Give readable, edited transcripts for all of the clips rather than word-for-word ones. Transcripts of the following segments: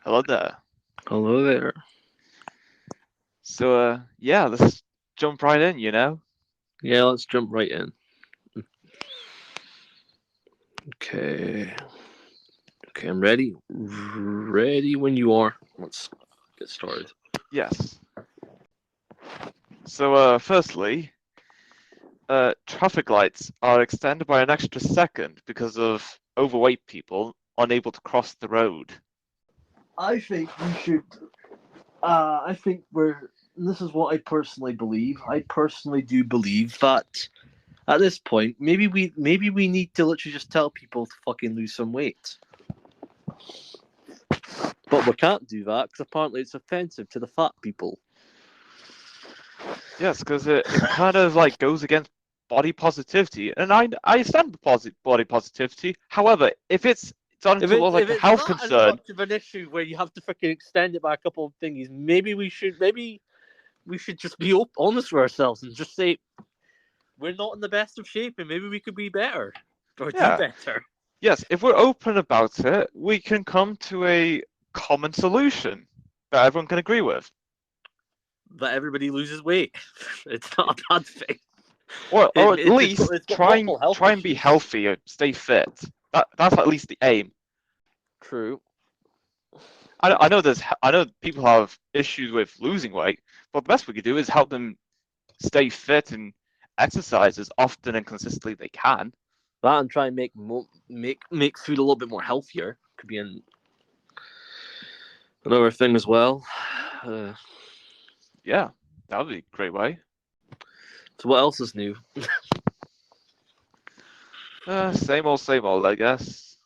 Hello there. Hello there. So, yeah, let's jump right in. Yeah, let's jump right in. Okay. Okay, I'm ready. Ready when you are. Let's get started. Yes. So, firstly, traffic lights are extended by an extra second because of overweight people unable to cross the road. I think we should. I think we're. This is what I personally believe. I personally do believe that at this point, maybe we need to literally just tell people to fucking lose some weight. But we can't do that because apparently it's offensive to the fat people. Yes, because it kind of like goes against body positivity, and I stand for body positivity. However, if it's done towards like If a it's health not as concern, much of an issue where you have to fucking extend it by a couple of thingies, maybe we should just be honest with ourselves and just say we're not in the best of shape and maybe we could be better or do yeah, better. yes, if we're open about it, we can come to a common solution that everyone can agree with. That everybody loses weight. It's not a bad thing. Or at least It's got multiple health try and be issues. healthy or stay fit. That's at least the aim. True. I know people have issues with losing weight, but the best we could do is help them stay fit and exercise as often and consistently they can. That and try and make food a little bit more healthier could be another thing as well. Uh, Yeah, that would be a great way. so what else is new? Same old, I guess.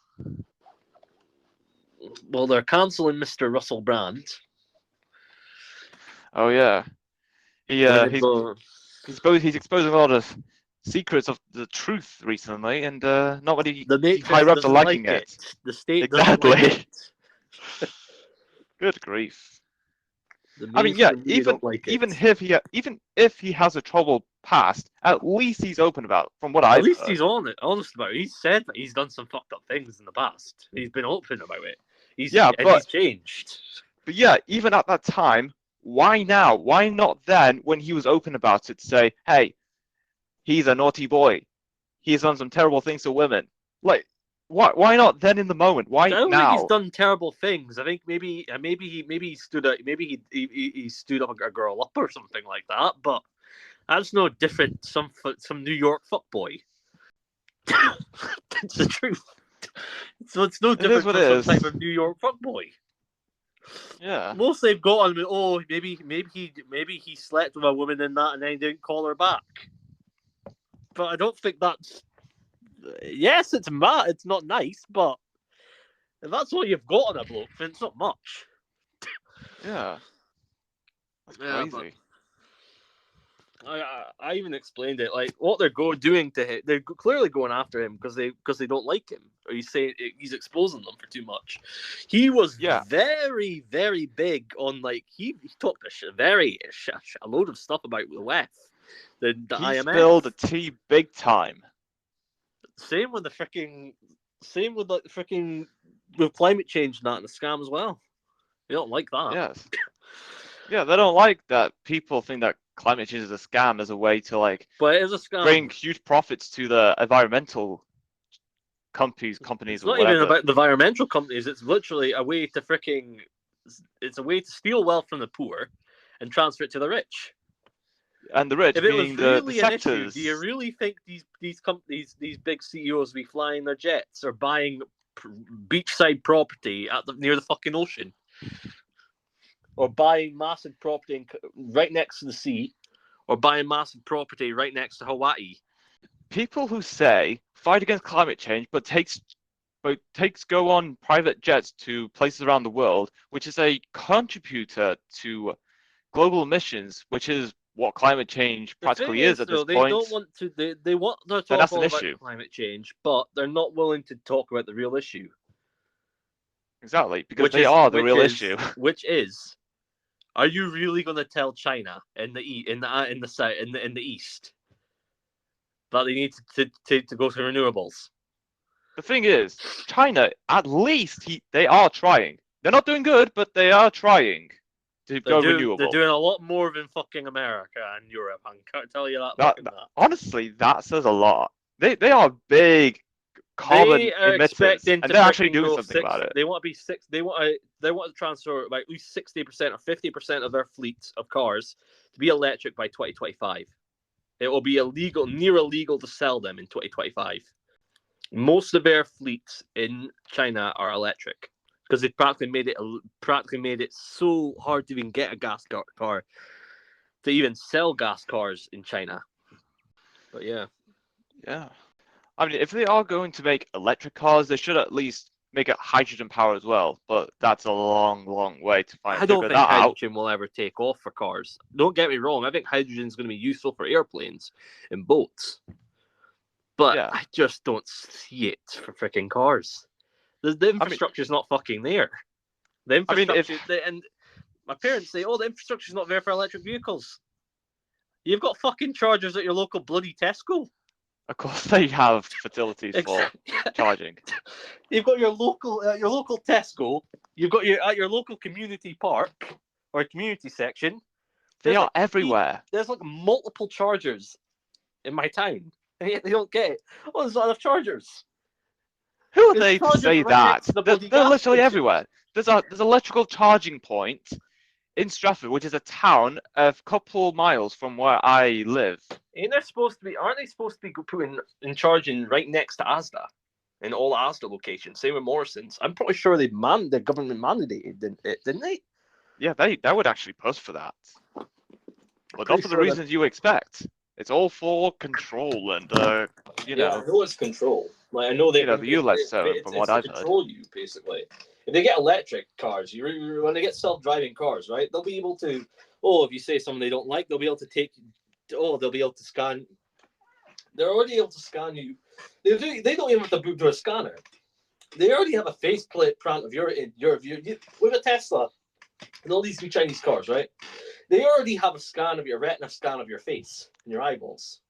Well, they're cancelling Mr. Russell Brand. Oh yeah, When it go, he's exposing a lot of secrets of the truth recently, and not many the high Matrix reps are doesn't liking like it. it. The state doesn't like Exactly. it. Good grief. The I mean, yeah, mainstream media don't like even it. if he has a troubled past, at least he's open about it, from what At I've least heard. he's honest about it. He's said that he's done some fucked up things in the past. He's been open about it. Yeah, He's changed. but yeah, even at that time, why now? Why not then when he was open about it? Say, hey, he's a naughty boy. He's done some terrible things to women. Like, why not then in the moment? I Why don't think he's now? done terrible things. I think maybe he stood up he stood up a girl up or something like that. But that's no different. Some New York fuckboy. It's the truth. So it's no It is different what from it some is. type of New York fuckboy. Yeah. Most they've got on with, oh, maybe he slept with a woman in that and then he didn't call her back. But I don't think that's. Yes, it's mad. It's not nice, but if that's all you've got on a bloke, then it's not much. Yeah. That's Yeah, but crazy. I even explained it. Like what they're doing to him, they're clearly going after him because they don't like him, or he's saying he's exposing them for too much. He was Yeah. very very big on like he talked a load of stuff about the WEF, the He IMF. spilled the tea big time. Same with same with the freaking with climate change and that and the scam as well. They don't like that. Yes. Yeah, they don't like that people think that climate change is a scam as a way to like But it is a scam. bring huge profits to the environmental companies It's or not even whatever. about the environmental companies. It's literally a way to freaking. It's a way to steal wealth from the poor and transfer it to the rich. And the rich If it being was the really an issue, do you sectors. really think these companies, these big CEOs, be flying their jets or buying beachside property near the fucking ocean, or buying massive property right next to the sea, or buying massive property right next to Hawaii? People who say fight against climate change but takes go on private jets to places around the world, which is a contributor to global emissions, which is what climate change The thing practically is is, at this though, they don't point, want to. They want to then talk that's an all about issue. climate change, but they're not willing to talk about the real issue, Exactly, because they are the real issue. which is, are you really going to tell China in the south in the east that they need to go to renewables? The thing is, China, at least they are trying. They're not doing good, but they are trying to go They're renewable. doing a lot more than fucking America and Europe. I can't tell you that. Honestly, that says a lot. They are big carbon They are emitters, expecting and to they're actually freaking doing go something about it. They want to be six. They want to transfer about at least 60% or 50% of their fleets of cars to be electric by 2025. It will be illegal, near illegal, to sell them in 2025. Most of their fleets in China are electric because they practically made it so hard to even get a gas car to even sell gas cars in China. But yeah. I mean, if they are going to make electric cars, they should at least make it hydrogen power as well. But that's a long, long way to I don't figure think that out. hydrogen will ever take off for cars. Don't get me wrong. I think hydrogen is going to be useful for airplanes and boats. But Yeah. I just don't see it for freaking cars. The infrastructure is not fucking there. The infrastructure, and my parents say, "Oh, the infrastructure is not there for electric vehicles." You've got fucking chargers at your local bloody Tesco. Of course, they have facilities for charging. You've got your local Tesco. You've got at your local community park or community section. They are everywhere. There's like multiple chargers in my town, and yet they don't get it. Oh, there's not enough chargers. Who are they to say that? They're literally everywhere. There's electrical charging point in Stratford, which is a town a couple miles from where I live. Aren't they supposed to be putting in charging right next to Asda? In all Asda locations, same with Morrison's. I'm pretty sure the government mandated it, didn't they? Yeah, they would actually push for that. But not for the reasons you expect. It's all for control and, you know. I know it's control. Like, I know they. You know, the U.S. from what I've heard. Control you, basically. If they get electric cars, when they get self-driving cars, right, they'll be able to. Oh, if you say something they don't like, they'll be able to take. Oh, they'll be able to scan. They're already able to scan you. They don't even have to boot through a scanner. They already have a faceplate print of your with a Tesla and all these new Chinese cars, right? They already have a scan of your retina, scan of your face and your eyeballs.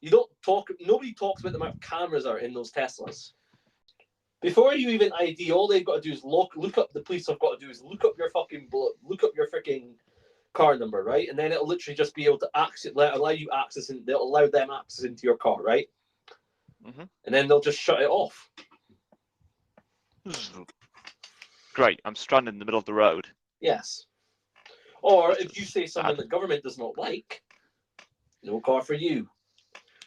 Nobody talks about the amount of cameras are in those Teslas. Before you even ID, all they've got to do is look up. The police have got to do is look up your freaking car number, right? And then it'll literally just be able to allow you access, and they'll allow them access into your car, right? Mm-hmm. And then they'll just shut it off. Great, I'm stranded in the middle of the road. Yes. Or if you say something the government does not like, no car for you.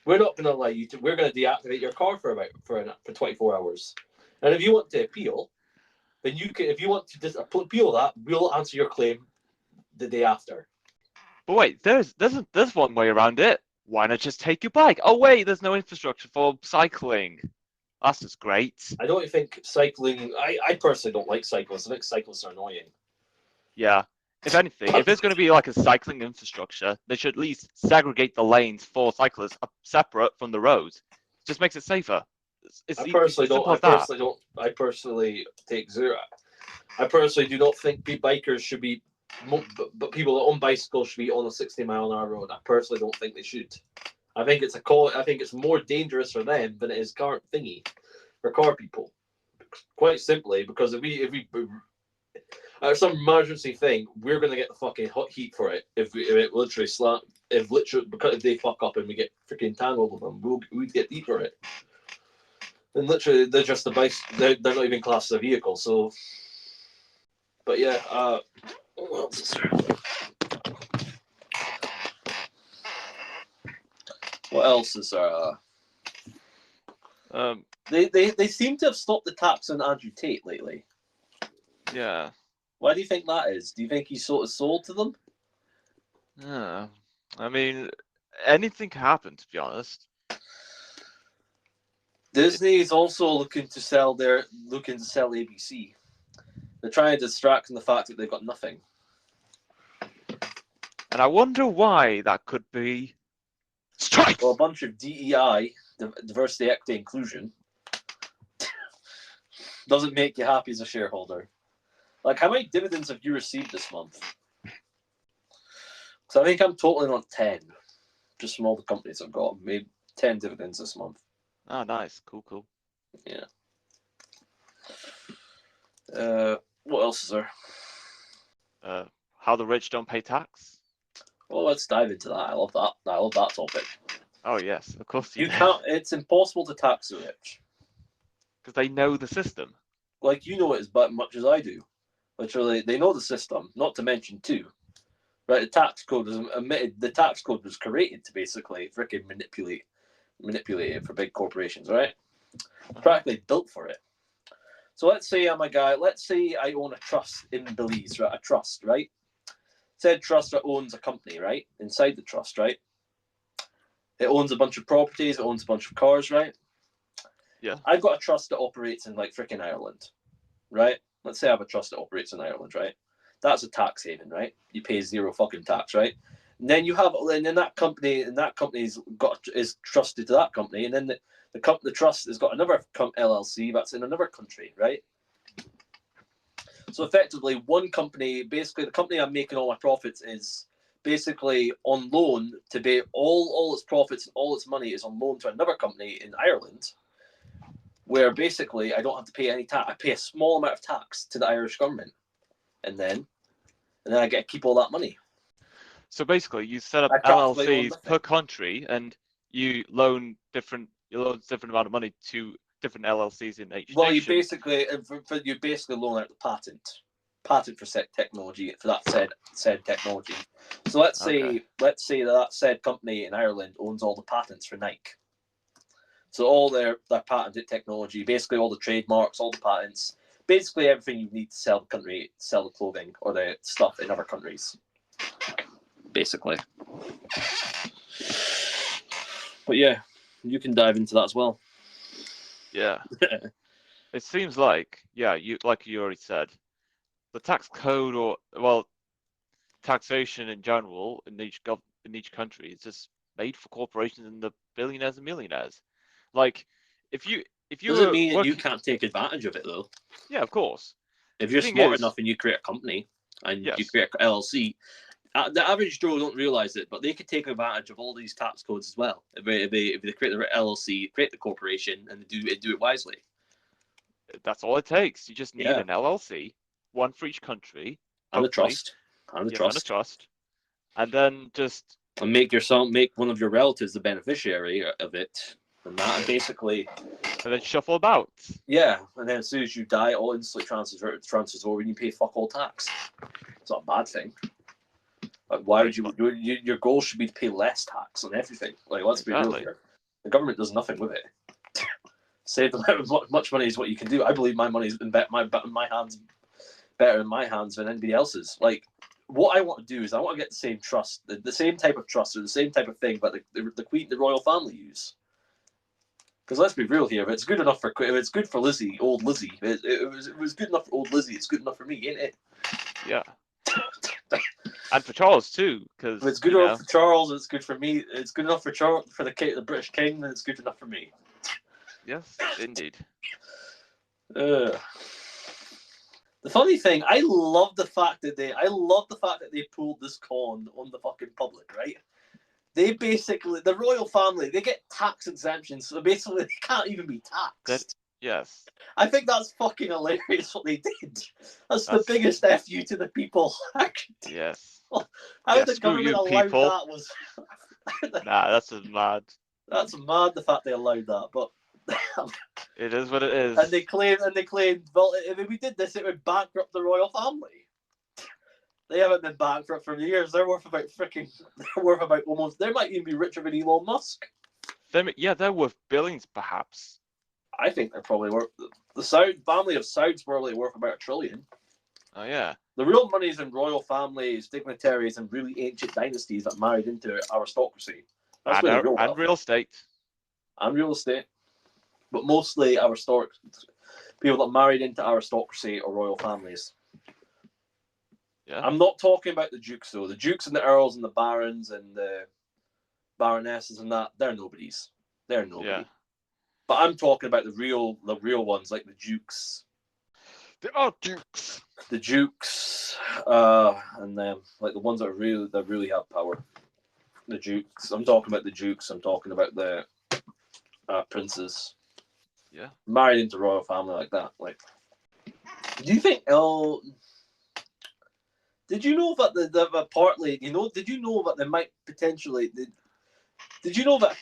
We're not going to allow you to. We're going to deactivate your car for 24 hours. And if you want to appeal, then you can. If you want to appeal that, we'll answer your claim the day after. But wait, there's one way around it. Why not just take your bike? Oh wait, there's no infrastructure for cycling. That's just great. I don't think cycling. I personally don't like cyclists. I think cyclists are annoying. Yeah. If anything, if there's going to be like a cycling infrastructure, they should at least segregate the lanes for cyclists separate from the roads. It just makes it safer. I personally take zero. I personally do not think bikers should be, but people that own bicycles should be on a 60-mile-an-hour road. I personally don't think they should. I think it's more dangerous for them than it is for car people. Quite simply, because if we some emergency thing, we're gonna get the fucking hot heat for it. If they fuck up and we get freaking tangled with them, we'd get heat for it. And literally, they're just a bike. They're not even classed as a vehicle. So, but yeah. What else is there? What else is there? They seem to have stopped the tax on Andrew Tate lately. Yeah. Why do you think that is? Do you think he sort of sold to them? Yeah. I mean, anything can happen, to be honest. Disney is also looking to sell ABC. They're trying to distract from the fact that they've got nothing. And I wonder why that could be. Strike! Well, a bunch of DEI, diversity, equity, inclusion, doesn't make you happy as a shareholder. Like, how many dividends have you received this month? So I think I'm totaling on 10, just from all the companies I've got. Made 10 dividends this month. Oh, nice. Cool. Yeah. What else is there? How the rich don't pay tax. Well, let's dive into that. I love that. I love that topic. Oh yes, of course you You do. can't. It's impossible to tax the rich. Because they know the system. Like you know it as much as I do. Literally, they know the system. Not to mention too, right? The tax code was admitted. The tax code was created to basically freaking manipulate it for big corporations, right? Practically built for it. So let's say I'm a guy. Let's say I own a trust in Belize, right? A trust, right? Said trust that owns a company, right? Inside the trust, right? It owns a bunch of properties. It owns a bunch of cars, right? Yeah. I've got a trust that operates in like freaking Ireland, right? Let's say I have a trust that operates in Ireland, right? That's a tax haven, right? You pay zero fucking tax, right? And then you have, and then that company's got is trusted to that company, and then the trust has got another LLC that's in another country, right? So effectively, one company, basically the company I'm making all my profits is basically on loan to pay all its profits and all its money is on loan to another company in Ireland, where basically I don't have to pay any tax. I pay a small amount of tax to the Irish government, and then I get to keep all that money. So basically, you set up I practically own LLCs nothing. per country, and you loan different amount of money to different LLCs in each Well, nation. you basically loan out the patent for said technology for that said technology. So let's say that said company in Ireland owns all the patents for Nike. So all their patented technology, basically all the trademarks, all the patents, basically everything you need to sell the clothing or the stuff in other countries. Basically. But yeah, you can dive into that as well. Yeah. It seems like, yeah, like you already said, the tax code taxation in general in each country is just made for corporations and the billionaires and millionaires. Like, if you Doesn't mean that you working, can't take advantage of it though. yeah, of course. If you're Thing smart is, enough and you create a company and you yes, create an LLC, the average Joe don't realize it, but they could take advantage of all these tax codes as well. If they create the LLC, create the corporation, and they do it wisely. that's all it takes. You just need Yeah, an LLC, one for each country, and a hopefully, trust, and a yeah, and a trust, trust, and then just and make one of your relatives the beneficiary of it, and that basically, and then shuffle about. yeah. And then as soon as you die, all instantly transfers over, and you pay fuck all tax. It's not a bad thing. Like, why would you? Your goal should be to pay less tax on everything. Like, let's be real here. The government does nothing with it. Save them as much money as what you can do. I believe my money's in my hands better in my hands than anybody else's. Like, what I want to do is I want to get the same trust, the same type of trust or the same type of thing, but the Queen, the royal family use. Because let's be real here, if it's good for Lizzie, old Lizzie, it was good enough for old Lizzie. It's good enough for me, ain't it? Yeah. And for Charles too, because if it's good enough for Charles, it's good for me. It's good enough for the British King, then it's good enough for me. Yes, indeed. The funny thing, I love the fact that they pulled this con on the fucking public, right? They basically, the royal family, they get tax exemptions, so basically they can't even be taxed. Yes. I think that's fucking hilarious what they did. That's the biggest FU to the people. Yes. How the government allowed that was... Nah, that's just mad. That's mad, the fact they allowed that, but... It is what it is. And they claimed, well, if we did this, it would bankrupt the royal family. They haven't been bankrupt for years. They're worth about almost... They might even be richer than Elon Musk. They're worth billions, perhaps. I think they're probably worth... The Saud family of Saud's probably worth about $1 trillion. Oh, yeah. The real money's in royal families, dignitaries, and really ancient dynasties that married into aristocracy. That's where the real wealth. And real estate. And real estate. But mostly people that married into aristocracy or royal families. Yeah. I'm not talking about the dukes, though. The dukes and the earls and the barons and the baronesses and that, they're nobodies. They're nobody. Yeah. But I'm talking about the real ones, like the dukes. There are dukes. The dukes, and them, like the ones that really have power. The dukes. I'm talking about the dukes. I'm talking about the princes. Yeah. Married into royal family like that. Like, Do you think? Oh, did you know that the partly? Did you know that they might potentially? Did you know that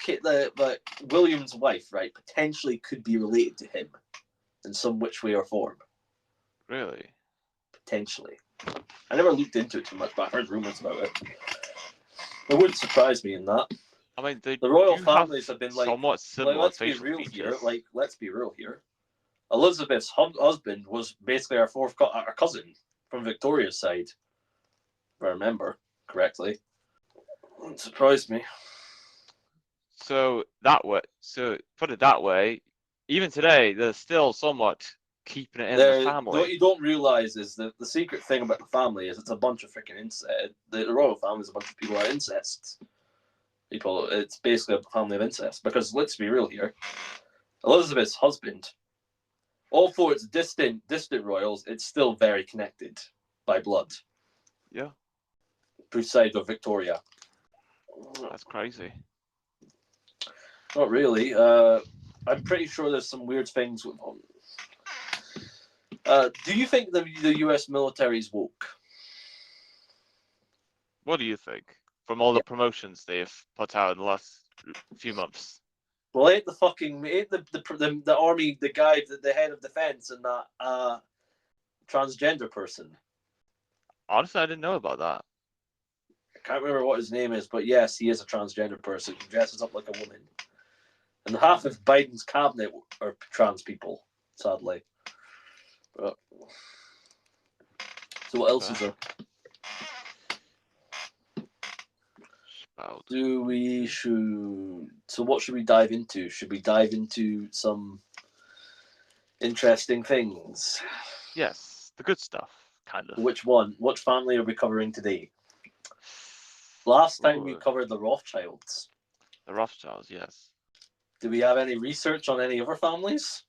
that William's wife, right, potentially could be related to him in some which way or form? Really? Potentially. I never looked into it too much, but I heard rumors about it. It wouldn't surprise me in that. I mean, they The royal do families have been somewhat similar let's be facial real here. features. Let's be real here. Elizabeth's husband was basically our cousin from Victoria's side, if I remember correctly. Wouldn't surprise me. So put it that way, even today, they're still somewhat keeping it in the family. What you don't realize is that the secret thing about the family is it's a bunch of freaking incest. The royal family is a bunch of people who are incest. People, it's basically a family of incest. Because let's be real here, Elizabeth's husband, although it's distant royals, it's still very connected by blood. Yeah, Side of Victoria. that's crazy. Not really. I'm pretty sure there's some weird things going on. Do you think the US military is woke? What do you think from all the promotions they've put out in the last few months? Well, ain't the army the guy, the head of defense, and that transgender person? Honestly, I didn't know about that. I can't remember what his name is, but yes, he is a transgender person. He dresses up like a woman. And half of Biden's cabinet are trans people, sadly. But, so what else is there? So what should we dive into? Should we dive into some interesting things? Yes, the good stuff, kind of. Which one? What family are we covering today? Last time we covered the Rothschilds. The Rothschilds, yes. Do we have any research on any other families?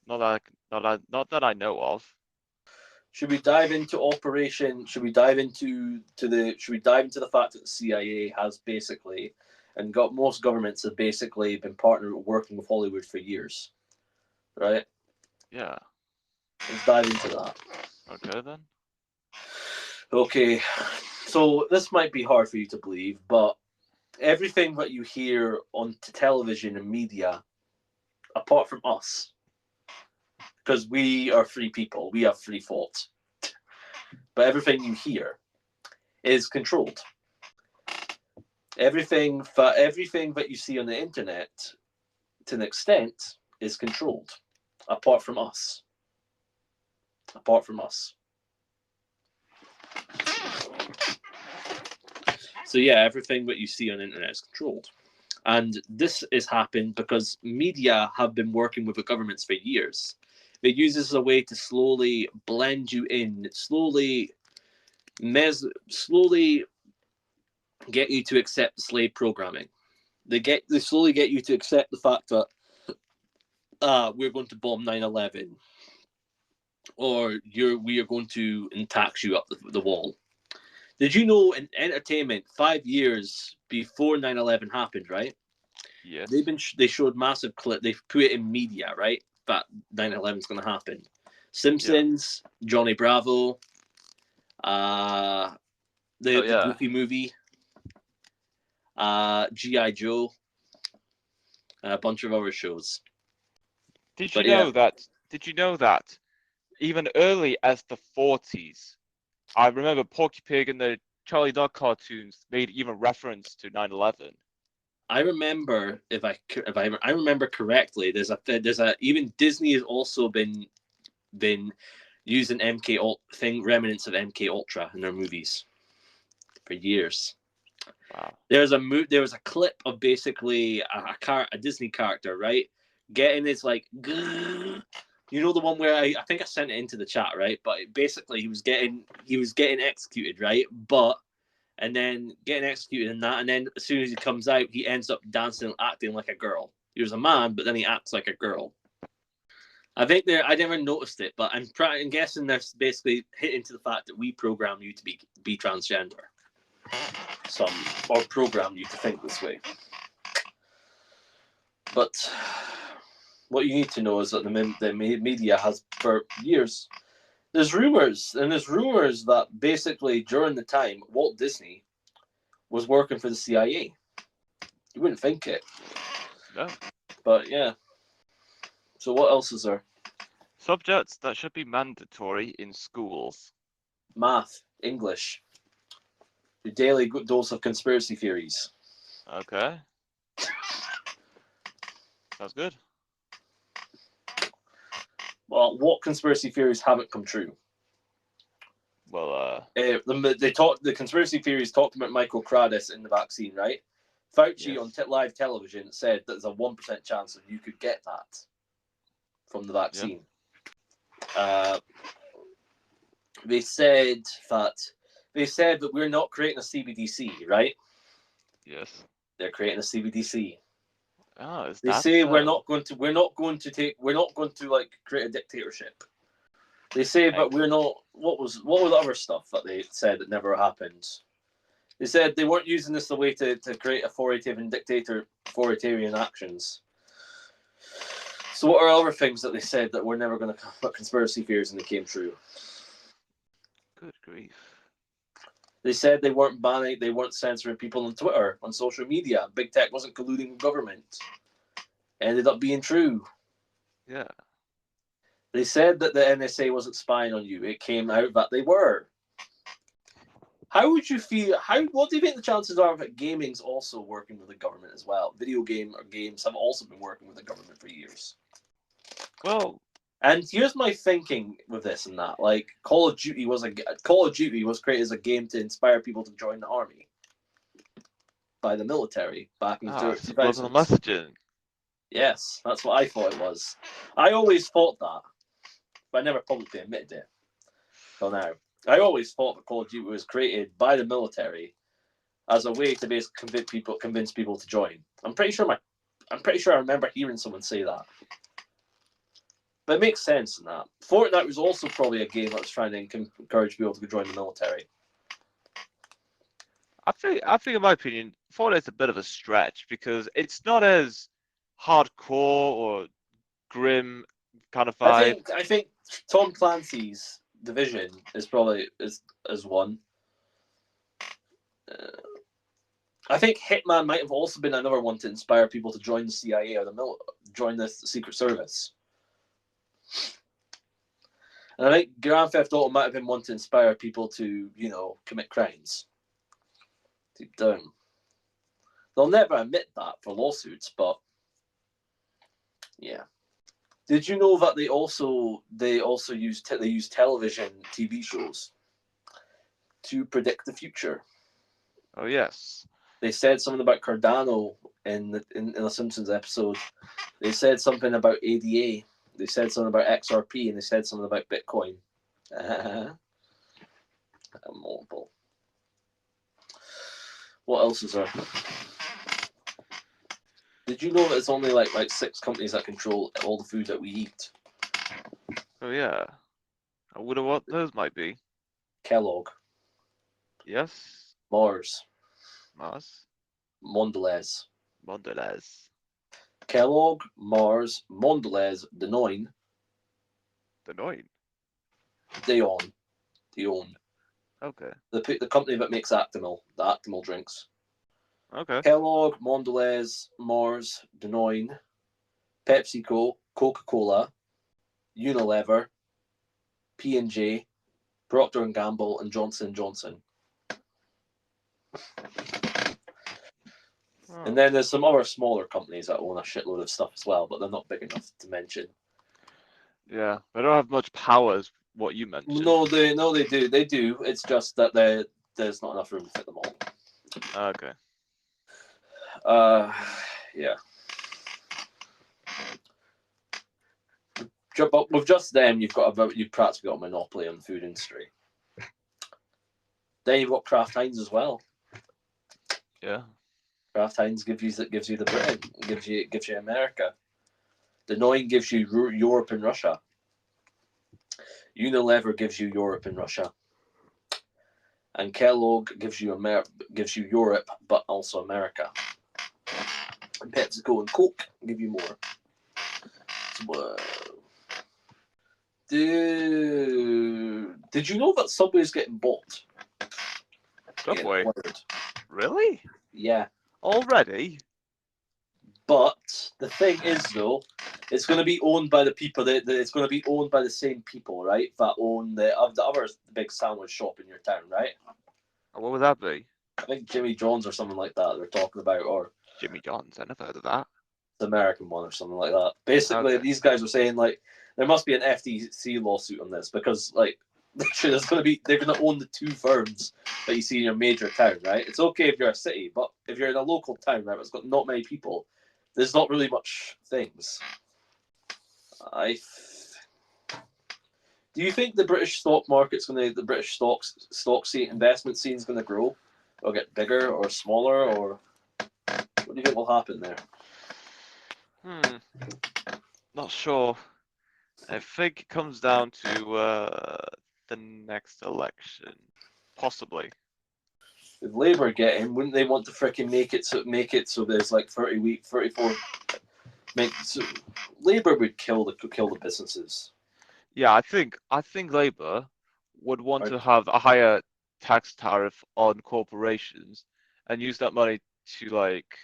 Not that I know of. Should we dive into operation? Should we dive into the fact that the CIA has basically, and got most governments have basically been working with Hollywood for years, right? Yeah. Let's dive into that. Okay then. Okay, so this might be hard for you to believe, but everything that you hear on television and media, apart from us, because we are free people, we have free thought, but everything you hear is controlled. Everything that you see on the internet, to an extent, is controlled, apart from us. Apart from us. So yeah, everything that you see on the internet is controlled. And this has happened because media have been working with the governments for years. They use this as a way to slowly blend you in, slowly get you to accept the slave programming. They slowly get you to accept the fact that we're going to bomb 9/11, or we are going to tax you up the wall. Did you know in entertainment, 5 years before 9/11 happened, right? Yes. They showed massive clip. They put it in media, right? That 9/11 is going to happen. Simpsons, yeah. Johnny Bravo, the Goofy movie, G.I. Joe, a bunch of other shows. Did you know that even early as the 40s, I remember Porky Pig and the Charlie Dog cartoons made even reference to 9/11. I remember, if I remember correctly, there's a even Disney has also been using remnants of MK Ultra in their movies for years. Wow. There was a clip of basically a Disney character, right, getting his like, you know, the one where I think I sent it into the chat, right? But basically he was getting executed, right? And then getting executed in that, and then as soon as he comes out, he ends up dancing, acting like a girl. He was a man, but then he acts like a girl. I never noticed it, but I'm guessing they're basically hitting to the fact that we program you to be transgender, or program you to think this way. But what you need to know is that the media has for years There's rumors that basically during the time Walt Disney was working for the CIA. You wouldn't think it. No. But yeah. So what else is there? Subjects that should be mandatory in schools. Math, English, your daily dose of conspiracy theories. Okay. Sounds good. Well, what conspiracy theories haven't come true? Well, The conspiracy theories talked about microcradis in the vaccine, right? Fauci yes. on live television said that there's a 1% chance that you could get that from the vaccine. Yeah. They said that we're not creating a CBDC, right? Yes. They're creating a CBDC. Oh, They say we're not going to like create a dictatorship. They say, but we're not. What was the other stuff that they said that never happened? They said they weren't using this the way to create authoritarian actions. So what are other things that they said that were never going to put conspiracy theories and they came true? Good grief. They said they weren't banning, they weren't censoring people on Twitter, on social media. Big tech wasn't colluding with government. Ended up being true. Yeah. They said that the NSA wasn't spying on you. It came out that they were. How would you feel? What do you think the chances are that gaming's also working with the government as well? Video games have also been working with the government for years. Well, and here's my thinking with this and that. Like Call of Duty was created as a game to inspire people to join the army by the military back in the 2000s. Subliminal messaging. Yes, that's what I thought it was. I always thought that, but I never publicly admitted it. Till now. I always thought that Call of Duty was created by the military as a way to basically convince people to join. I'm pretty sure I remember hearing someone say that. But it makes sense in that. Fortnite was also probably a game that was trying to encourage people to join the military. I think, in my opinion, Fortnite's a bit of a stretch because it's not as hardcore or grim kind of vibe. I think Tom Clancy's Division is probably is one. I think Hitman might have also been another one to inspire people to join the CIA or join the Secret Service. And I think Grand Theft Auto might have been one to inspire people to, commit crimes. Deep down. They'll never admit that for lawsuits, but yeah. Did you know that they also use television TV shows to predict the future? Oh yes. They said something about Cardano in a Simpsons episode. They said something about ADA. They said something about XRP, and they said something about Bitcoin. Multiple. What else is there? Did you know that it's only like 6 companies that control all the food that we eat? Oh yeah. I wonder what those might be. Kellogg. Yes. Mars. Mondelez. Kellogg, Mars, Mondelez, Danone. They own. Okay. The company that makes Actimel, the Actimel drinks. Okay. Kellogg, Mondelez, Mars, Danone, PepsiCo, Coca-Cola, Unilever, P&G, Procter & Gamble, and Johnson & Johnson. Oh. And then there's some other smaller companies that own a shitload of stuff as well, but they're not big enough to mention. Yeah, they don't have much power as what you mentioned. No, they do. They do. It's just that there's not enough room to fit them all. Okay. Yeah. But with just them, you've practically got a monopoly on the food industry. Then you've got Kraft Heinz as well. Yeah. Kraft Heinz gives you the Britain, gives you America. Danone gives you Europe and Russia. Unilever gives you Europe and Russia. And Kellogg gives you Europe, but also America. And PepsiCo and Coke give you more. Did you know that Subway's getting bought? Subway? Acquired. Really? Yeah. Already? But the thing is, though, it's going to be owned by the people it's going to be owned by the same people, right? That own the other big sandwich shop in your town, right? What would that be? I think Jimmy John's or something like that they're talking about, or Jimmy John's. I never heard of that. the American one or something like that. Basically, Okay. these guys were saying like there must be an FTC lawsuit on this because like literally they're going to own the two firms that you see in your major town, right? It's okay if you're a city, but if you're in a local town, right, it's got not many people, there's not really much things. Do you think the British stock market's the British stock investment scene is going to grow, or get bigger, or smaller, or what do you think will happen there? Not sure. I think it comes down to the next election, possibly. If Labour get in, wouldn't they want to fricking make it so there's like 34? Labour would kill the businesses. Yeah, I think Labour would want Right. to have a higher tax tariff on corporations and use that money to like.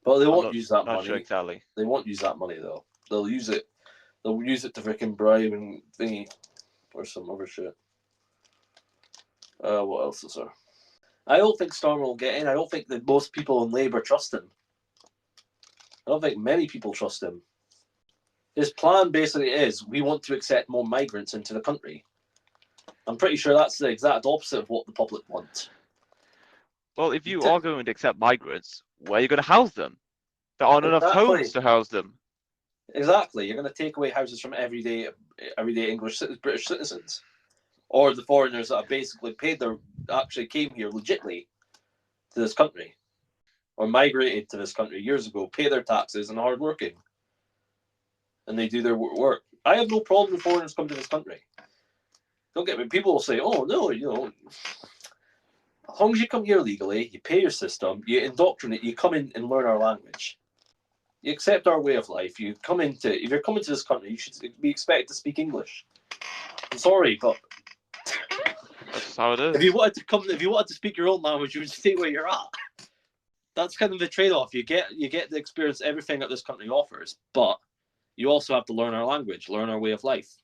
But they I'm won't use that not sure money. exactly. They won't use that money though. They'll use it. They'll use it to fricking bribe and thingy or some other shit. What else is there? I don't think Starmer will get in. I don't think that most people in Labour trust him. I don't think many people trust him. His plan basically is we want to accept more migrants into the country. I'm pretty sure that's the exact opposite of what the public want. Well, if you are going to accept migrants, where are you going to house them? There aren't enough homes to house them. Exactly. You're going to take away houses from everyday British citizens, or the foreigners that have basically actually came here legitimately to this country, or migrated to this country years ago, pay their taxes and are hardworking, and they do their work. I have no problem with foreigners coming to this country. Don't get me. People will say, "Oh no, as long as you come here legally, you pay your system, you indoctrinate, you come in and learn our language, you accept our way of life. If you're coming to this country, you should be expected to speak English." I'm sorry, but That's how it is. if you wanted to speak your own language, you would stay where you're at. That's kind of the trade-off. You get to experience everything that this country offers, but you also have to learn our language, learn our way of life.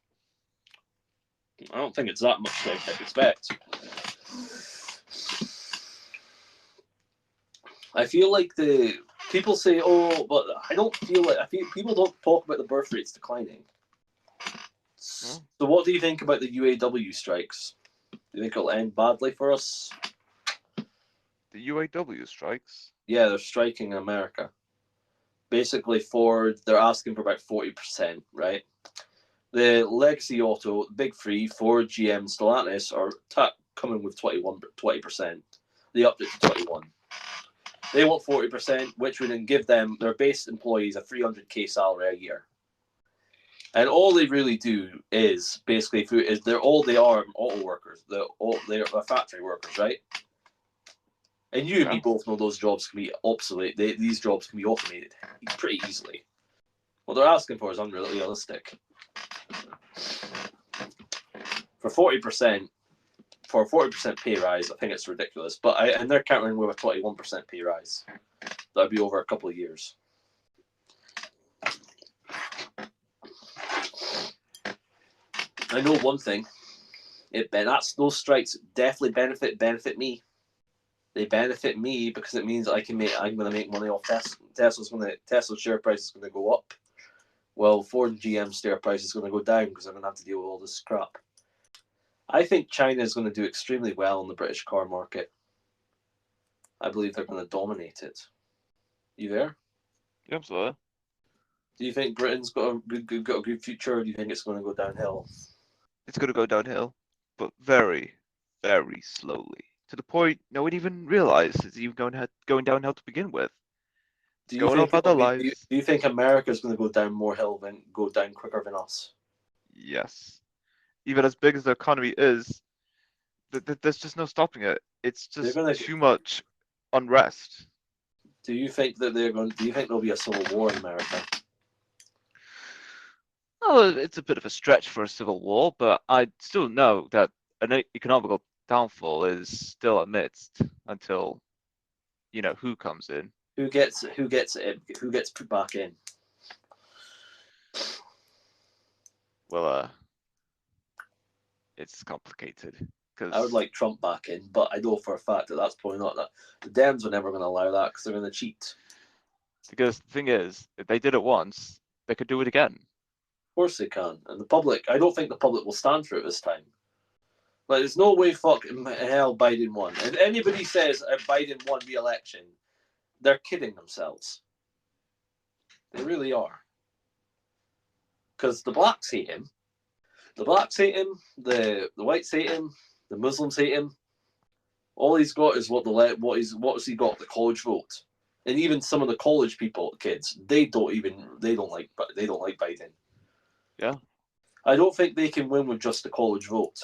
I don't think it's that much to expect. I feel like the people say, "Oh," but I don't feel like people don't talk about the birth rates declining. So, what do you think about the UAW strikes? Do you think it'll end badly for us? The UAW strikes? Yeah, they're striking in America. Basically, they're asking for about 40%, right? The legacy auto, big three, Ford, GM, Stellantis, are coming with 20%. They upped it to 21%. They want 40%, which would then give them their base employees a $300K salary a year. And all they really do is basically they are auto workers. They're factory workers, right? And you and me both know those jobs can be obsolete. These jobs can be automated pretty easily. What they're asking for is unrealistic. For 40%, for a 40% pay rise, I think it's ridiculous. And they're countering with a 21% pay rise. That'd be over a couple of years. I know one thing. Those strikes definitely benefit me. They benefit me because it means I'm going to make money off Tesla's share price is going to go up. Well, Ford and GM's share price is going to go down because I'm going to have to deal with all this crap. I think China is going to do extremely well in the British car market. I believe they're going to dominate it. You there? Yeah, absolutely. Do you think Britain's got a good future, or do you think it's going to go downhill? It's going to go downhill, but very, very slowly. To the point no one even realizes it's even going downhill to begin with. Do Going on about their lives. Do you think America's going to go down go down quicker than us? Yes. Even as big as the economy is, there's just no stopping it. It's just too much unrest. Do you think there'll be a civil war in America? Well, it's a bit of a stretch for a civil war, but I still know that an economical downfall is still amidst until, who comes in. Who gets put back in? Well, it's complicated I would because like Trump back in, but I know for a fact that that's probably not that. The Dems are never going to allow that because they're going to cheat. the thing is, if they did it once, they could do it again. Of course they can. And the public, I don't think the public will stand for it this time. Like, there's no way fucking hell Biden won. If anybody says Biden won re-election, they're kidding themselves. They really are. Because the blacks hate him. The blacks hate him. The whites hate him. The Muslims hate him. All he's got is what's he got? The college vote. And even some of the college kids, they don't like Biden. Yeah. I don't think they can win with just the college vote.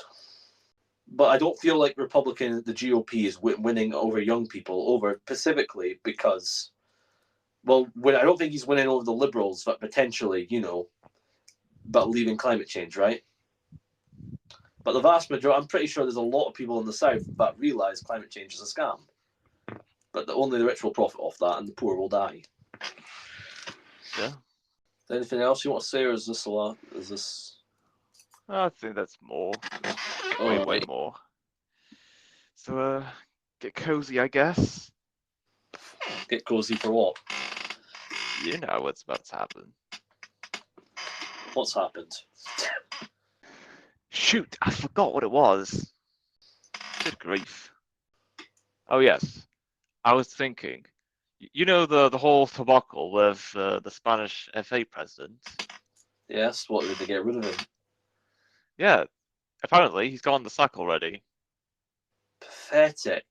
But I don't feel like the GOP is winning over young people, specifically because, I don't think he's winning over the liberals, but potentially, but leaving climate change, right? But the vast majority, I'm pretty sure there's a lot of people in the South that realise climate change is a scam. But only the rich will profit off that and the poor will die. Yeah. Is there anything else you want to say, or is this a lot? Is this... I think that's more. Way more. So, get cozy, I guess. Get cozy for what? You know what's about to happen. What's happened? Shoot, I forgot what it was. Good grief. Oh, yes. I was thinking, the whole debacle with the Spanish FA president? Yes, what, did they get rid of him? Yeah, apparently he's gone the sack already. Pathetic.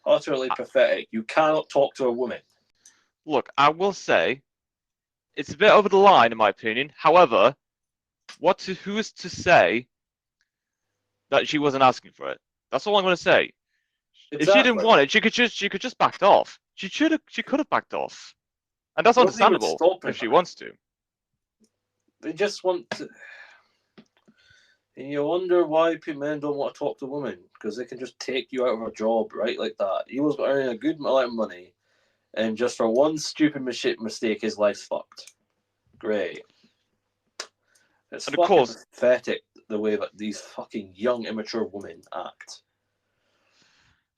Utterly pathetic. You cannot talk to a woman. Look, I will say, it's a bit over the line in my opinion. However, who is to say that she wasn't asking for it? That's all I'm going to say. Exactly. If she didn't want it, she could just backed off. She could have backed off, and that's understandable if she wants to. They just want to. And you wonder why men don't want to talk to women, because they can just take you out of a job right like that. He was earning a good amount of money, and just for one stupid mistake, his life's fucked. Great. It's fucking pathetic the way that these fucking young, immature women act.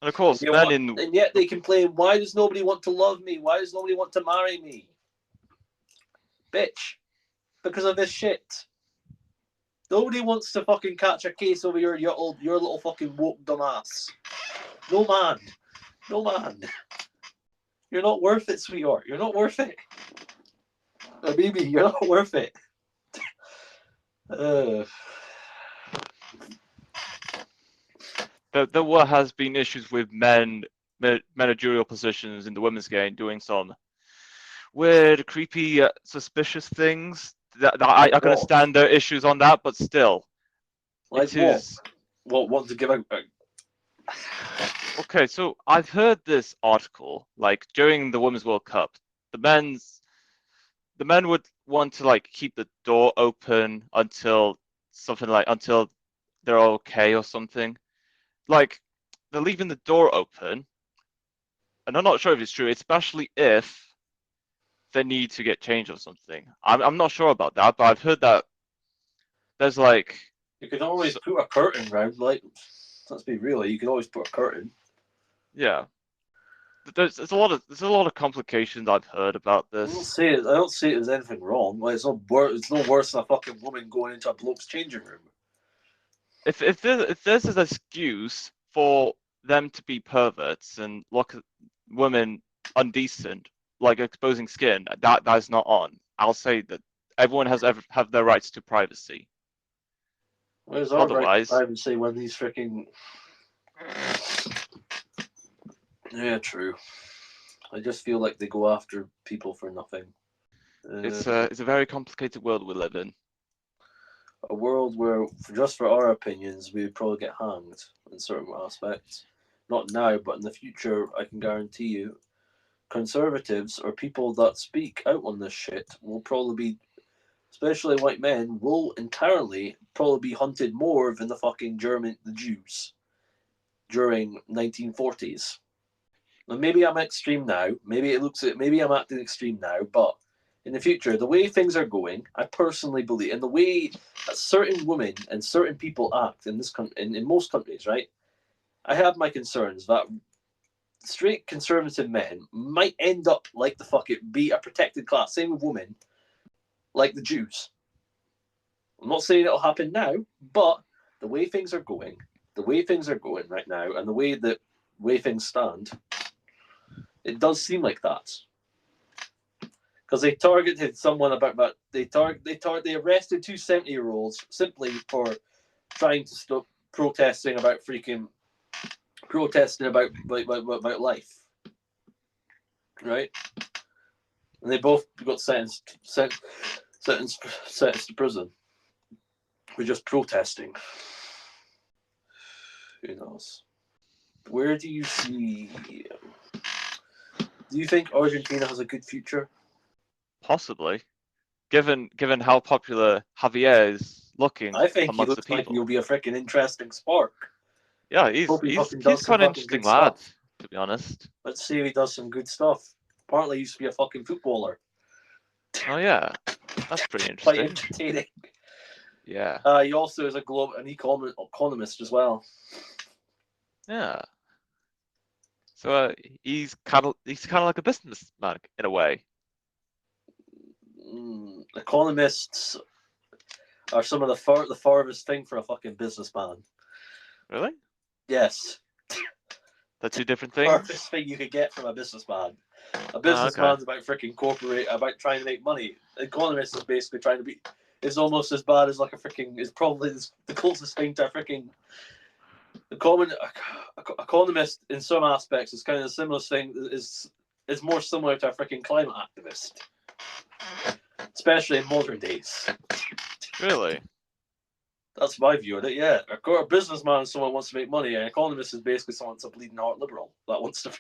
And of course, and yet they complain, why does nobody want to love me? Why does nobody want to marry me? Bitch. Because of this shit. Nobody wants to fucking catch a case over your little fucking woke dumbass. No man. No man. You're not worth it, sweetheart. You're not worth it. Baby, you're not worth it. There has been issues with managerial positions in the women's game doing some weird, creepy, suspicious things. I can understand their issues on that, but still, like what to give a... Okay, so I've heard this article, like during the Women's World Cup, the men would want to keep the door open until they're okay or something. Like, they're leaving the door open, and I'm not sure if it's true, especially if they need to get changed or something. I'm not sure about that, but I've heard that there's you can always put a curtain round. Let's be real, you can always put a curtain. Yeah, there's a lot of complications I've heard about this. I don't say there's anything wrong. It's no worse than a fucking woman going into a bloke's changing room. If there's an excuse for them to be perverts and look at women undecent, like exposing skin, that is not on. I'll say that everyone have their rights to privacy. Where's our right to privacy when these freaking... Yeah, true. I just feel like they go after people for nothing. It's a very complicated world we live in. A world where, just for our opinions, we would probably get hanged in certain aspects. Not now, but in the future, I can guarantee you, conservatives or people that speak out on this shit will probably be especially white men, will entirely probably be hunted more than the fucking the Jews during 1940s. And maybe I'm extreme now. Maybe I'm acting extreme now, but in the future, the way things are going, I personally believe, and the way that certain women and certain people act in this in most countries, right? I have my concerns that straight conservative men might end up like the fuck it be a protected class. Same with women, like the Jews. I'm not saying it'll happen now, but the way things are going, right now, and the way things stand, it does seem like that. Because they targeted someone about that. They arrested two 70-year-olds simply for trying to stop protesting about about life, right? And they both got sentenced to prison for just protesting. Who knows? Where do you see? Do you think Argentina has a good future? Possibly, given how popular Javier is looking I think he amongst the looks like people. he'll be a freaking interesting spark. Yeah, Hope he he's fucking does he's some quite an fucking interesting good lad, stuff. to be honest. Let's see if he does some good stuff. Apparently, he used to be a fucking footballer. Oh yeah, that's pretty Quite interesting. entertaining. Yeah, He also is an economist as well. yeah. So he's kind of like a businessman in a way. Economists are some of the farthest thing for a fucking businessman. Really? Yes. They're two different Farthest things. thing you could get from a businessman. A Oh, okay. businessman's about freaking about trying to make money. Economist is basically trying to be. It's almost as bad as like a freaking. Is probably the closest thing to a freaking. The common economist in some aspects is kind of the similar thing. Is more similar to a freaking climate activist, especially in modern days. Really? That's my view of it. Yeah, a businessman is someone who wants to make money. An economist is basically someone that's a bleeding heart liberal that wants to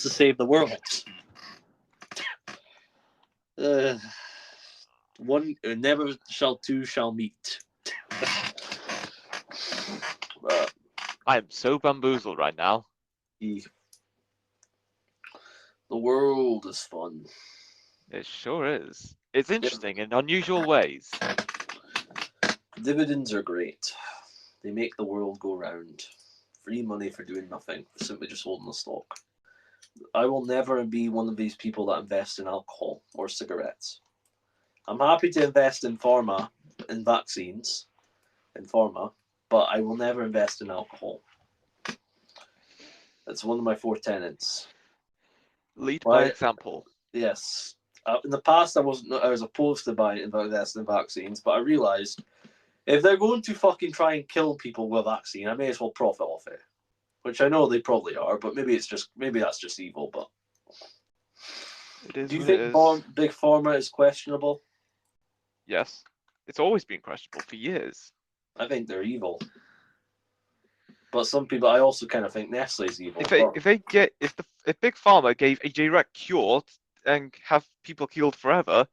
save the world. One never shall two shall meet. I am so bamboozled right now. The world is fun. It sure is. It's interesting in unusual ways. Dividends are great. They make the world go round. Free money for doing nothing, simply just holding the stock. I will never be one of these people that invest in alcohol or cigarettes. I'm happy to invest in pharma, in vaccines, in pharma, but I will never invest in alcohol. That's one of my 4 tenets. Lead by example. Yes. In the past, I was opposed to investing in vaccines, but I realised if they're going to fucking try and kill people with a vaccine, I may as well profit off it. Which I know they probably are, but maybe that's just evil. But It is do you what it think is. big pharma is questionable? Yes. It's always been questionable for years. I think they're evil. But some people, I also kind of think Nestle's evil. If Big Pharma gave a direct cure and have people killed forever,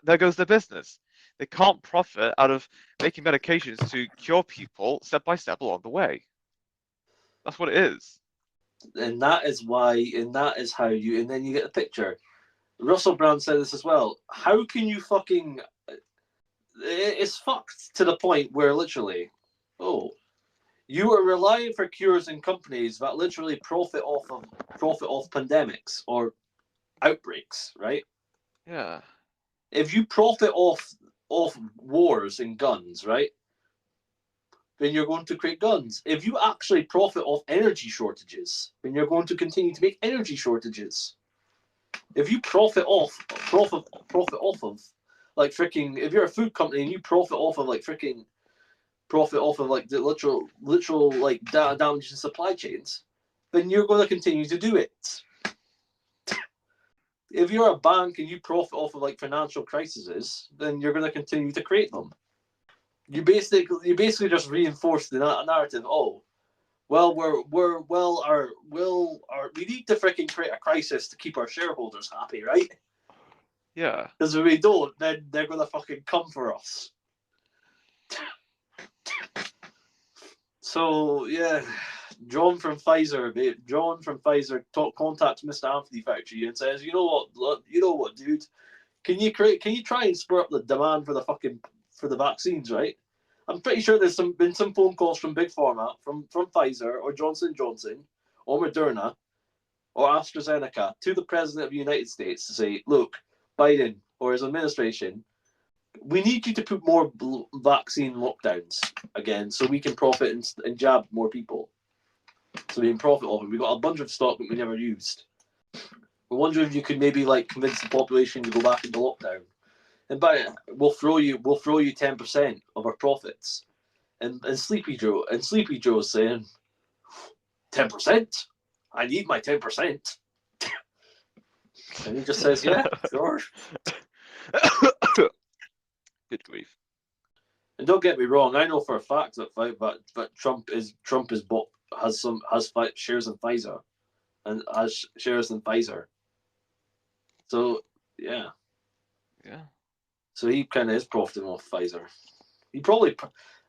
there goes their business. They can't profit out of making medications to cure people step by step along the way. That's what it is. And that is how you, and then you get the picture. Russell Brand said this as well. How can you fucking, it's fucked to the point where literally, you are relying for cures in companies that literally profit off pandemics or outbreaks, right? Yeah. If you profit off wars and guns, right? Then you're going to create guns. If you actually profit off energy shortages, then you're going to continue to make energy shortages. If you profit off of like freaking, if you're a food company and you profit off of like the literal like damage in supply chains, then you're going to continue to do it. If you're a bank and you profit off of like financial crises, then you're going to continue to create them. You basically just reinforce the narrative. Oh, well, we need to freaking create a crisis to keep our shareholders happy, right? Yeah. Because if we don't, then they're gonna fucking come for us. So yeah, John from Pfizer contacts Mr. Anthony Fauci and says, you know what, dude, can you try and spur up the demand for the vaccines, right? I'm pretty sure there's been some phone calls from Big Pharma, from Pfizer or Johnson & Johnson or Moderna or AstraZeneca to the President of the United States to say, look, Biden or his administration, we need you to put more vaccine lockdowns again so we can profit and jab more people. So we can profit off it. We've got a bunch of stock that we never used. We're wondering if you could maybe convince the population to go back into lockdown. And we'll throw you 10% of our profits. And Sleepy Joe's saying, 10%? I need my 10%. And he just says, yeah, sure. Good grief. And don't get me wrong, I know for a fact that Trump has shares in Pfizer, and has shares in Pfizer. So yeah. So he kind of is profiting off Pfizer. He probably.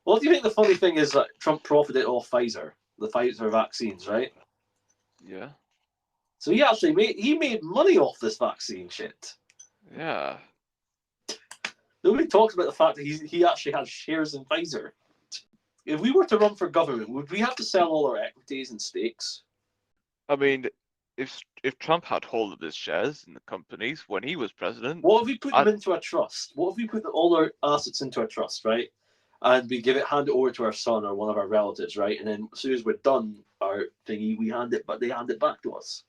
What do you think the funny thing is that Trump profited off Pfizer, the Pfizer vaccines, right? Yeah. So he actually made money off this vaccine shit. Yeah. Nobody talks about the fact that he actually has shares in Pfizer. If we were to run for government, would we have to sell all our equities and stakes? I mean, if Trump had hold of his shares in the companies when he was president, what if we put them into a trust? What if we put all our assets into a trust, right? And we hand it over to our son or one of our relatives, right? And then as soon as we're done our thingy, they hand it back to us.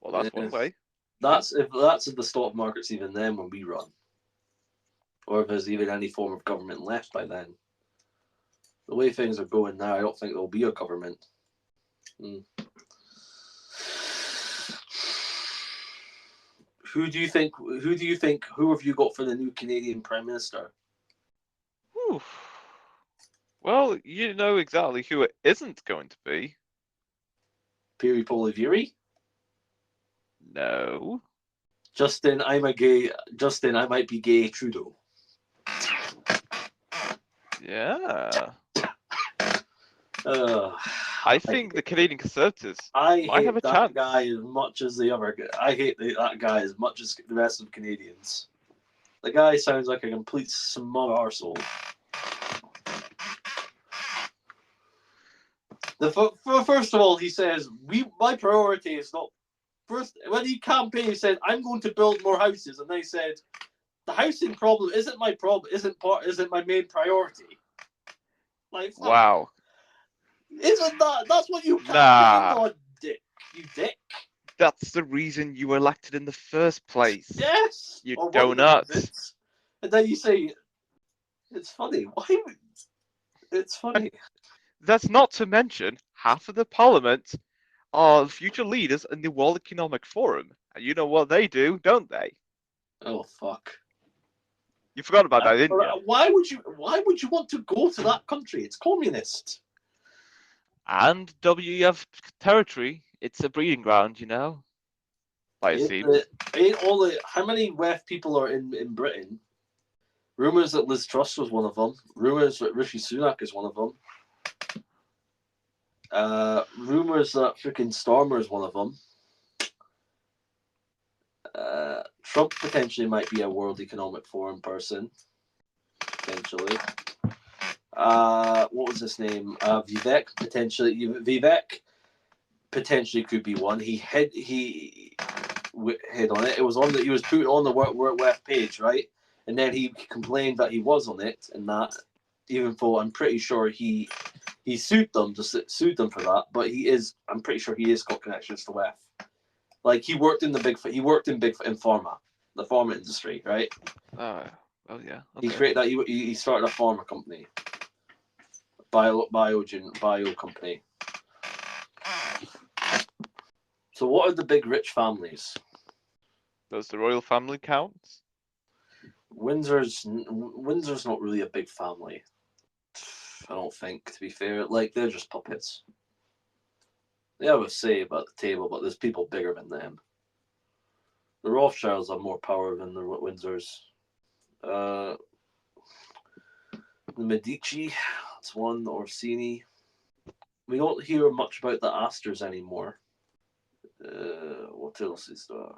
Well, that's one way. That's if the stock market's even then when we run, or if there's even any form of government left by then. The way things are going now, I don't think there'll be a government. Who have you got for the new Canadian Prime Minister? Whew. Well, you know exactly who it isn't going to be. Pierre Poilievre? No. Justin, I might be gay Trudeau. Yeah. I think the Canadian Conservatives might have a chance. I hate that guy as much as the other guy. I hate that guy as much as the rest of Canadians. The guy sounds like a complete smug arsehole. First of all, he says, my priority is not... First, when he campaigned, he said, I'm going to build more houses. And then he said, the housing problem isn't my my main priority. Fuck. Wow. Isn't that's what you campaigned on, dick? You dick. That's the reason you were elected in the first place. Yes. You donut. And then you say, it's funny. Why? It's funny. That's not to mention half of the parliament are future leaders in the World Economic Forum. And you know what they do, don't they? Oh, fuck. You forgot about that, didn't you? Why would you want to go to that country? It's communist. And WEF territory, it's a breeding ground, you know? Like it seems. How many WEF people are in Britain? Rumours that Liz Truss was one of them. Rumours that Rishi Sunak is one of them. Rumours that freaking Starmer is one of them. Trump potentially might be a World Economic Forum person. Potentially. What was his name? Vivek potentially could be one. He hid on it. It was he was put on the WEF page, right? And then he complained that he was on it, and that even though I'm pretty sure he sued them for that, but I'm pretty sure he is got connections to WEF. Like he worked in pharma, the pharma industry, right? Oh yeah. Okay. He created that. He started a pharma company, bio company. So what are the big rich families? Does the royal family count? Windsor's not really a big family. I don't think, to be fair. They're just puppets. They have a say about the table, but there's people bigger than them. The Rothschilds have more power than the Windsors. The Medici, that's one. The Orsini. We don't hear much about the Astors anymore. What else is there?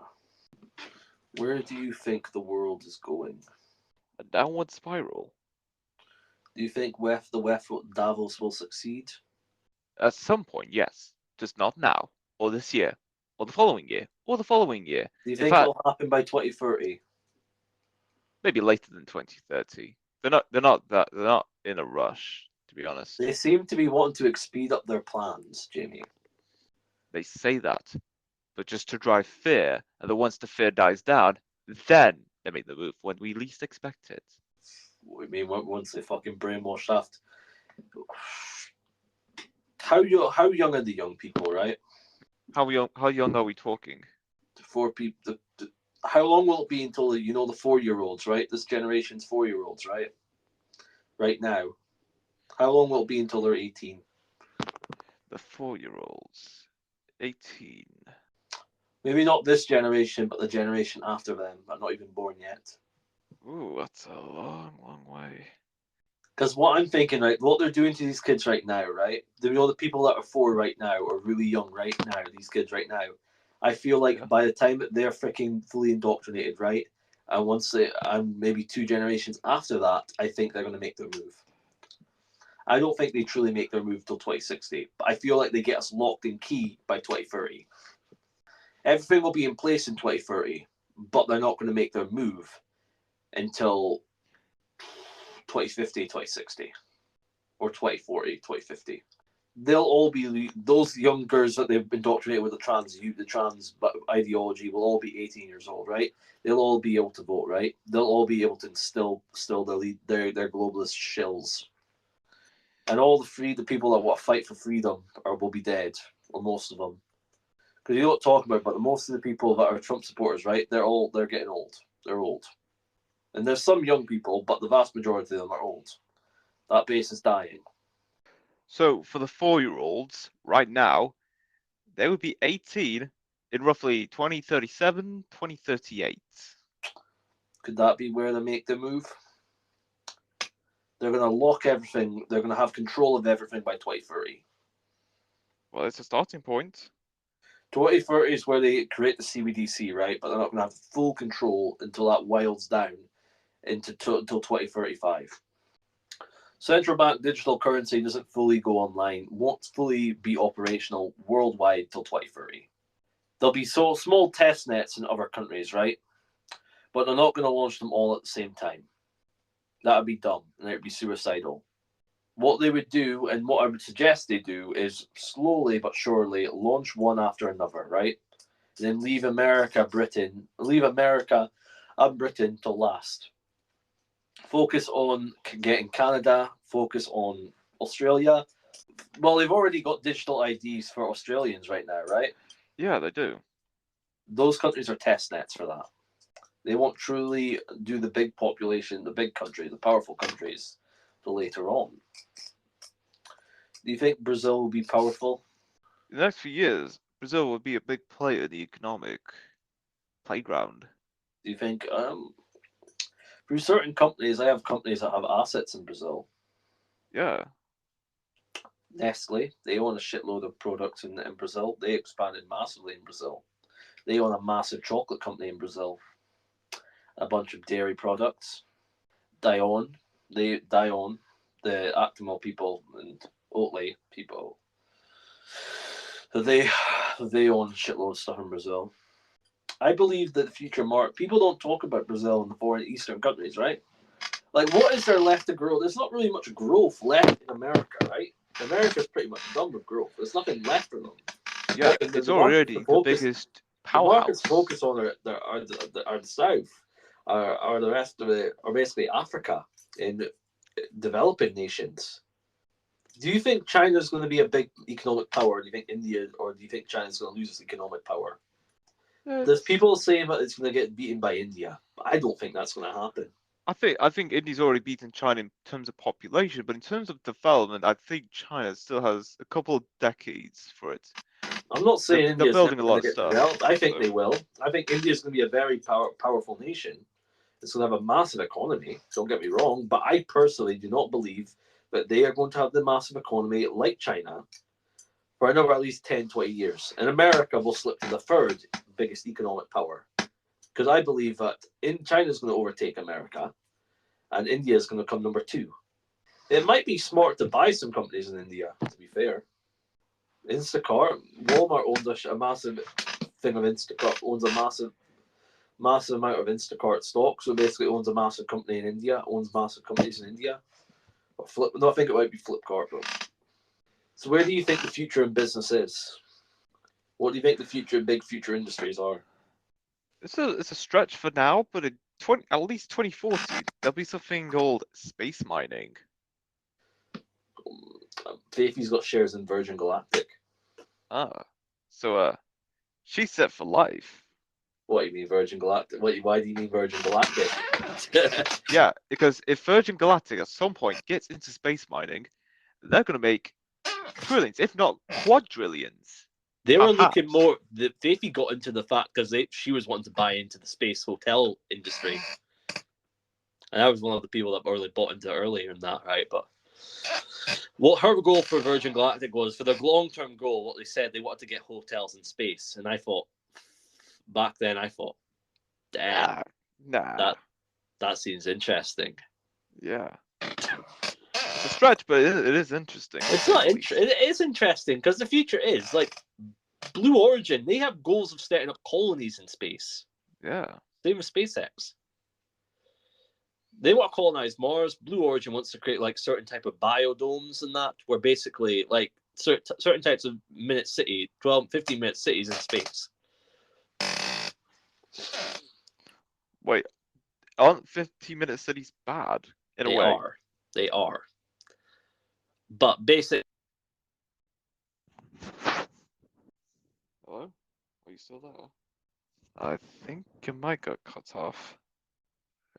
Where do you think the world is going? A downward spiral. Do you think the Davos will succeed? At some point, yes. Just not now, or this year, or the following year, or the following year. Do you In think fact, it'll happen by 2030? maybe later than 2030. They're not in a rush, to be honest. They seem to be wanting to speed up their plans, Jamie. They say that, but just to drive fear, and then once the fear dies down, then they make the move when we least expect it. I mean, once they fucking brainwash that. How young are the young people, right? How young are we talking? The four people. How long will it be until the 4-year-olds, right? This generation's 4-year-olds, right? Right now, how long will it be until they're 18? The 4-year-olds, 18. Maybe not this generation, but the generation after them. I'm not even born yet. Ooh, that's a long, long way. Because what I'm thinking, right, what they're doing to these kids right now, right? The people that are 4 right now, or really young right now, these kids right now, I feel like by the time that they're freaking fully indoctrinated, right? And maybe 2 generations after that, I think they're going to make their move. I don't think they truly make their move till 2060, but I feel like they get us locked in key by 2030. Everything will be in place in 2030, but they're not going to make their move until 2050, 2060, or 2040, 2050. They'll all be those youngers that they've been indoctrinated with the trans ideology will all be 18 years old, right? They'll all be able to vote, right? They'll all be able to instill their globalist shills, and all the people that want to fight for freedom will be dead, or most of them. Because you don't talk about, but most of the people that are Trump supporters, right? They're getting old. They're old. And there's some young people, but the vast majority of them are old. That base is dying. So for the 4-year-olds, right now, they would be 18 in roughly 2037, 2038. Could that be where they make the move? They're going to lock everything. They're going to have control of everything by 2030. Well, it's a starting point. 2030 is where they create the CBDC, right? But they're not going to have full control until that wilds down until 2035. Central bank digital currency doesn't fully go online, won't fully be operational worldwide till 2030. There'll be small test nets in other countries, right? But they're not going to launch them all at the same time. That would be dumb, and it would be suicidal. What they would do, and what I would suggest they do, is slowly but surely launch one after another, right? And then leave America and Britain to last. Focus on getting Canada, focus on Australia. Well, they've already got digital IDs for Australians right now, right? Yeah, they do. Those countries are test nets for that. They won't truly do the big population, the big countries, the powerful countries, till later on. Do you think Brazil will be powerful? In the next few years, Brazil will be a big player in the economic playground. Do you think, for certain companies, I have companies that have assets in Brazil. Yeah. Nestle, they own a shitload of products in Brazil. They expanded massively in Brazil. They own a massive chocolate company in Brazil. A bunch of dairy products. Dion, the Actimel people and Oatly people. So they own a shitload of stuff in Brazil. I believe that the future people don't talk about Brazil and the foreign Eastern countries, right? Like, what is there left to grow? There's not really much growth left in America, right? America's pretty much done with growth. There's nothing left for them. Yeah, it's already the biggest The markets powerhouse. focus on are the South, are the rest of it, or basically Africa in developing nations. Do you think China's going to be a big economic power? Do you think India, or do you think China's going to lose its economic power? There's people saying that it's going to get beaten by India, but I don't think that's going to happen. I think India's already beaten China in terms of population, but in terms of development, I think China still has a couple of decades for it. I'm not saying They're India's building never a lot going of to get stuff. developed. I think So, they will. I think India's going to be a very powerful nation. It's going to have a massive economy. Don't get me wrong, but I personally do not believe that they are going to have the massive economy like China for another at least 10, 20 years. And America will slip to the third biggest economic power. Because I believe that China is going to overtake America and India is going to come number 2. It might be smart to buy some companies in India, to be fair. Instacart, Walmart owns a massive thing of Instacart, owns a massive amount of Instacart stock, so basically owns a massive company in India, owns massive companies in India. Or no, I think it might be Flipkart, but. So where do you think the future in business is? What do you think the big future industries are? it's a stretch for now, but at least 2040, there'll be something called space mining. Faithy's got shares in Virgin Galactic. Ah, so she's set for life. What do you mean Virgin Galactic? Why do you mean Virgin Galactic? Yeah, because if Virgin Galactic at some point gets into space mining, they're going to make trillions, if not quadrillions. They were looking Perhaps. more. Faithy got into the fact because she was wanting to buy into the space hotel industry, and I was one of the people that really bought into it earlier in that, right? But what her goal for Virgin Galactic was, for their long-term goal, what they said they wanted to get hotels in space, and I thought, back then, damn, Nah. that seems interesting. Yeah. It's a stretch, but it is interesting. It's not interesting. It is interesting because the future is like Blue Origin. They have goals of setting up colonies in space. Yeah. Same with SpaceX. They want to colonize Mars. Blue Origin wants to create like certain type of biodomes and that, where basically like certain types of minute city, 12, 15-minute cities in space. Wait, aren't 15-minute cities bad in a They way? are. They are. But basically, Hello? Are you still there? I think your mic got cut off.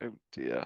Oh dear.